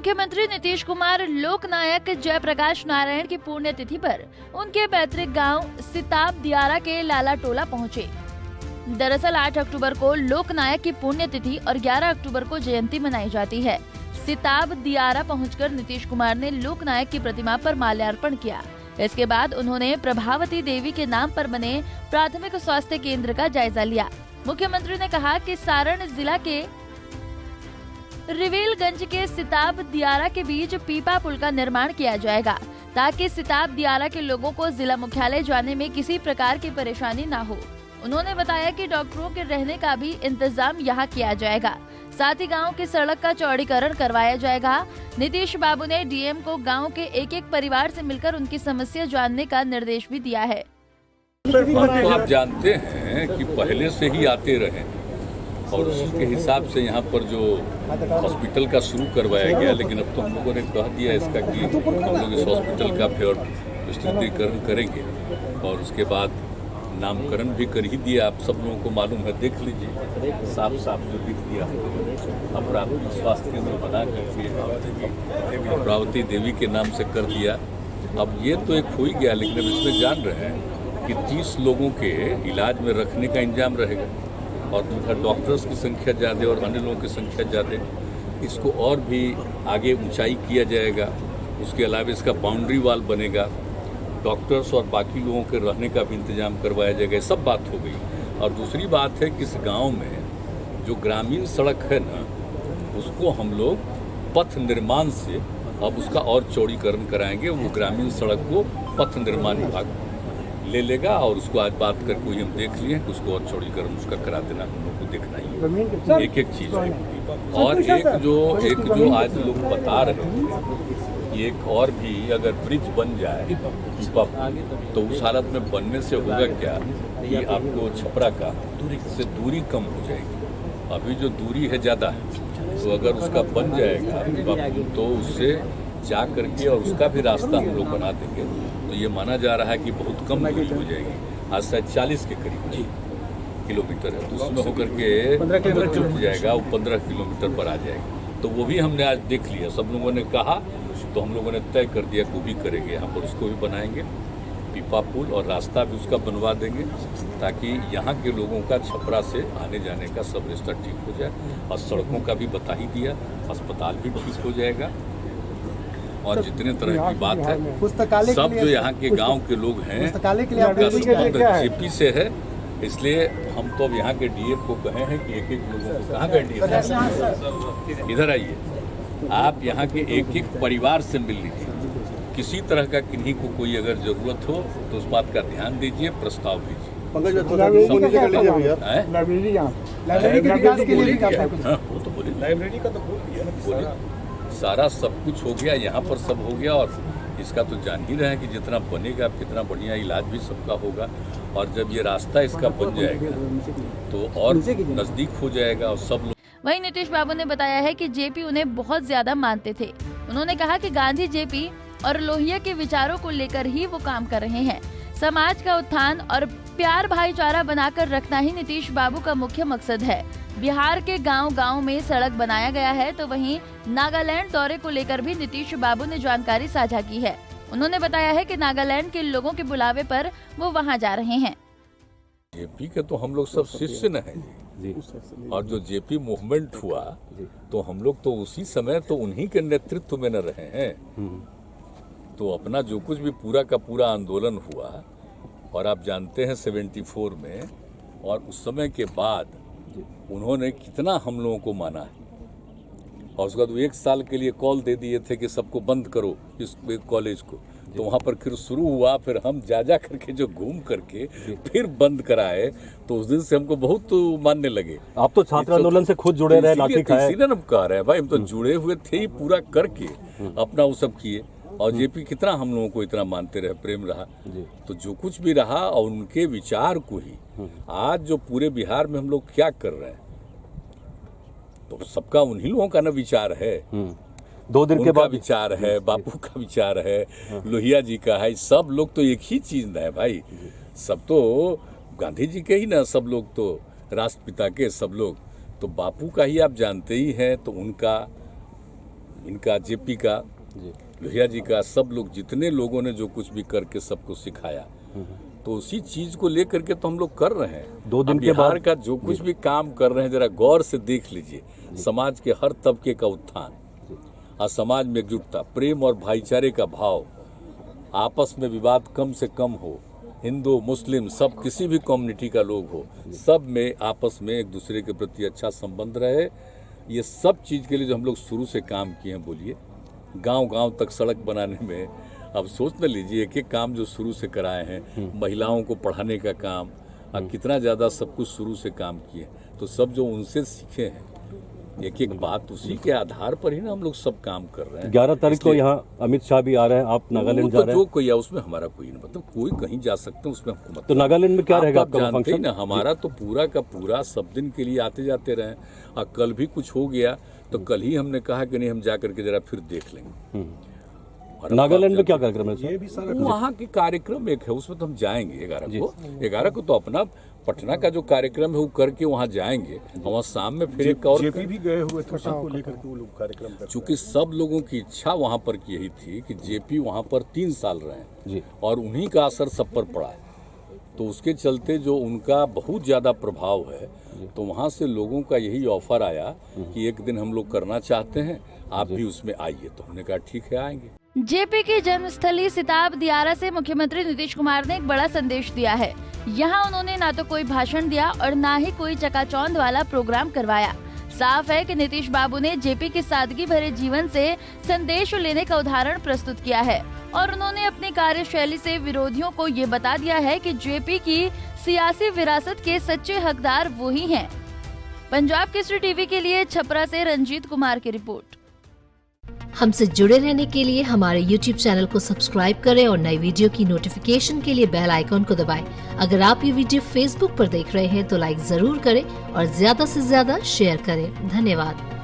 मुख्यमंत्री नीतीश कुमार लोकनायक जयप्रकाश नारायण की पुण्यतिथि पर उनके पैतृक गांव सिताब दियारा के लाला टोला पहुंचे। दरअसल 8 अक्टूबर को लोकनायक की पुण्यतिथि और 11 अक्टूबर को जयंती मनाई जाती है। सिताब दियारा पहुंचकर नीतीश कुमार ने लोकनायक की प्रतिमा पर माल्यार्पण किया। इसके बाद उन्होंने प्रभावती देवी के नाम पर बने प्राथमिक स्वास्थ्य केंद्र का जायजा लिया। मुख्यमंत्री ने कहा कि सारण जिला के रिवेलगंज के सिताब दियारा के बीच पीपा पुल का निर्माण किया जाएगा, ताकि सिताब दियारा के लोगों को जिला मुख्यालय जाने में किसी प्रकार की परेशानी न हो। उन्होंने बताया कि डॉक्टरों के रहने का भी इंतजाम यहाँ किया जाएगा। साथ ही गांव की सड़क का चौड़ीकरण करवाया जाएगा। नीतीश बाबू ने डीएम को गांव के एक परिवार से मिलकर उनकी समस्या जानने का निर्देश भी दिया है। तो आप जानते हैं कि पहले से ही आते रहे और उसके हिसाब से यहाँ पर जो हॉस्पिटल का शुरू करवाया गया, लेकिन अब तो हम लोगों ने कह दिया इसका कि हम लोग इस हॉस्पिटल का फिर विस्तृतीकरण करेंगे और उसके बाद नामकरण भी कर ही दिया। आप सब लोगों को मालूम है, देख लीजिए साफ साफ जो लिख दिया प्राथमिक स्वास्थ्य केंद्र बना करके प्रभावती देवी के नाम से कर दिया। अब ये तो एक हो ही गया, लेकिन अब इसमें जान रहे हैं कि 30 लोगों के इलाज में रखने का इंतजाम रहेगा और उनका डॉक्टर्स की संख्या ज़्यादा और अन्य लोगों की संख्या ज़्यादा। इसको और भी आगे ऊंचाई किया जाएगा। उसके अलावा इसका बाउंड्री वॉल बनेगा, डॉक्टर्स और बाकी लोगों के रहने का भी इंतजाम करवाया जाएगा। ये सब बात हो गई। और दूसरी बात है कि इस गांव में जो ग्रामीण सड़क है ना, उसको हम लोग पथ निर्माण से अब उसका और चौड़ीकरण कराएंगे। वो ग्रामीण सड़क को पथ निर्माण विभाग ले लेगा और उसको आज बात करके वही हम देख लिए कि उसको और चौड़ीकरण उसका करा देना हम लोग को देखना ही है। एक चीज़ है। और एक जो आज लोग बता रहे हैं, एक और भी अगर ब्रिज बन जाए तो उस हालत में बनने से होगा क्या कि आपको छपरा का से दूरी कम हो जाएगी। अभी जो दूरी है ज़्यादा है, तो अगर उसका बन जाएगा तो उससे जा करके और उसका भी रास्ता हम लोग बना देंगे, तो ये माना जा रहा है कि बहुत कम दूरी हो जाएगी। आज शायद 40 के करीब किलोमीटर है, तो उसमें होकर के जुट जाएगा, वो 15 किलोमीटर पर आ जाएगा। तो वो भी हमने आज देख लिया, सब लोगों ने कहा, तो हम लोगों ने तय कर दिया कि वो भी करेंगे। यहाँ पर उसको भी बनाएंगे, पीपा पुल और रास्ता भी उसका बनवा देंगे, ताकि यहाँ के लोगों का छपरा से आने जाने का सब रास्ता ठीक हो जाए। और सड़कों का भी बता ही दिया, अस्पताल भी ठीक हो जाएगा। और जितने तरह की बात है, सब जो यहाँ के गांव के लोग हैं उनका संबंध जेपी से है। इसलिए हम तो अब यहाँ के डीएम को कहे हैं कि एक लोगों को, कहाँ गए डीएम, इधर आइए, आप यहाँ के एक परिवार से मिल लीजिए। किसी तरह का किन्हीं को कोई अगर जरूरत हो तो उस बात का ध्यान दीजिए, प्रस्ताव दीजिए। लाइब्रेरी का तो बोलिए, सारा सब कुछ हो गया, यहाँ पर सब हो गया। और इसका तो जान ही रहे हैं कि जितना बनेगा कितना बढ़िया इलाज भी सबका होगा। और जब ये रास्ता इसका बन जाएगा तो और नजदीक हो जाएगा और सब लोग। वहीं नीतीश बाबू ने बताया है कि जेपी उन्हें बहुत ज्यादा मानते थे। उन्होंने कहा कि गांधी जेपी और लोहिया के विचारों को लेकर ही वो काम कर रहे हैं। समाज का उत्थान और प्यार भाईचारा बनाकर रखना ही नीतीश बाबू का मुख्य मकसद है। बिहार के गांव-गांव में सड़क बनाया गया है, तो वहीं नागालैंड दौरे को लेकर भी नीतीश बाबू ने जानकारी साझा की है। उन्होंने बताया है कि नागालैंड के लोगों के बुलावे पर वो वहां जा रहे हैं। जेपी के तो हम लोग सब शिष्य न हैं जी। और जो जेपी मूवमेंट हुआ तो हम लोग तो उसी समय तो उन्हीं के नेतृत्व में न रहे हैं। तो अपना जो कुछ भी पूरा का पूरा आंदोलन हुआ, और आप जानते हैं 74 में, और उस समय के बाद उन्होंने कितना हम लोगों को माना है। और उसके बाद 1 साल के लिए कॉल दे दिए थे कि सबको बंद करो इस कॉलेज को, तो वहाँ पर फिर शुरू हुआ। फिर हम जा करके जो घूम करके फिर बंद कराए, तो उस दिन से हमको बहुत तो मानने लगे। आप तो छात्र आंदोलन से खुद जुड़े रहे, लाठी खाए। इसीलिए हम कह रहे हैं भाई, हम तो जुड़े हुए थे ही, पूरा करके अपना वो सब किए। और जेपी कितना हम लोगों को इतना मानते रहे, प्रेम रहा। तो जो कुछ भी रहा और उनके विचार को ही आज जो पूरे बिहार में हम लोग क्या कर रहे हैं, तो सबका उन्हीं लोगों का ना विचार है। 2 दिन के बाद विचार है, बापू का विचार है, लोहिया जी का है। सब लोग तो एक ही चीज है भाई, सब तो गांधी जी के ही ना, सब लोग तो राष्ट्रपिता के सब लोग तो बापू का ही आप जानते ही हैं। तो उनका इनका, जेपी का, लोहिया जी का, सब लोग जितने लोगों ने जो कुछ भी करके सबको सिखाया, तो उसी चीज को लेकर के तो हम लोग कर रहे हैं। 2 दिन के बिहार बाद का जो कुछ भी काम कर रहे हैं जरा गौर से देख लीजिए। समाज के हर तबके का उत्थान और समाज में एकजुटता, प्रेम और भाईचारे का भाव, आपस में विवाद कम से कम हो, हिंदू मुस्लिम सब किसी भी कम्युनिटी का लोग हो, सब में आपस में एक दूसरे के प्रति अच्छा संबंध रहे। ये सब चीज़ के लिए जो हम लोग शुरू से काम किए हैं, बोलिए गांव-गांव तक सड़क बनाने में, अब सोच न लीजिए एक एक काम जो शुरू से कराए हैं, महिलाओं को पढ़ाने का काम, अब कितना ज़्यादा सब कुछ शुरू से काम किए, तो सब जो उनसे सीखे हैं, एक एक बात उसी के आधार पर ही ना हम लोग सब काम कर रहे हैं। 11 तारीख को यहाँ अमित शाह भी आ रहे हैं, आप नागालैंड जा रहे हैं। जो कोई है उसमें हमारा कोई नहीं, मतलब कोई कहीं जा सकते हैं उसमें हमको, तो नागालैंड में क्या रहेगा आपका जानते ही फंक्शन? ना, हमारा तो पूरा का पूरा सब दिन के लिए आते जाते रहे। और कल भी कुछ हो गया तो कल ही हमने कहा कि नहीं हम जा करके जरा फिर देख लेंगे। नागालैंड में क्या कार्यक्रम है? ये भी सारा वहाँ के कार्यक्रम एक है, उसमें तो हम जाएंगे 11 को तो अपना पटना का जो कार्यक्रम है वो करके वहाँ जाएंगे। वहाँ शाम में फिर एक और, जेपी भी गए हुए थे, सबको लेकर के वो लोग कार्यक्रम करते हैं। चूंकि सब लोगों की इच्छा वहाँ पर की यही थी कि जेपी वहाँ पर 3 साल रहे और उन्हीं का असर सब पर पड़ा है, तो उसके चलते जो उनका बहुत ज़्यादा प्रभाव है, तो वहाँ से लोगों का यही ऑफर आया कि एक दिन हम लोग करना चाहते हैं, आप भी उसमें आइए। तो हमने कहा ठीक है आएंगे। जेपी की जन्मस्थली सिताब दियारा से मुख्यमंत्री नीतीश कुमार ने एक बड़ा संदेश दिया है। यहाँ उन्होंने ना तो कोई भाषण दिया और ना ही कोई चकाचौंध वाला प्रोग्राम करवाया। साफ है कि नीतीश बाबू ने जेपी के सादगी भरे जीवन से संदेश लेने का उदाहरण प्रस्तुत किया है और उन्होंने अपनी कार्यशैली से विरोधियों को ये बता दिया है कि जेपी की सियासी विरासत के सच्चे हकदार वो ही हैं। पंजाब केसरी टीवी के लिए छपरा से रंजीत कुमार की रिपोर्ट। हमसे जुड़े रहने के लिए हमारे YouTube चैनल को सब्सक्राइब करें और नई वीडियो की नोटिफिकेशन के लिए बेल आइकॉन को दबाएं। अगर आप ये वीडियो Facebook पर देख रहे हैं तो लाइक जरूर करें और ज्यादा से ज्यादा शेयर करें। धन्यवाद।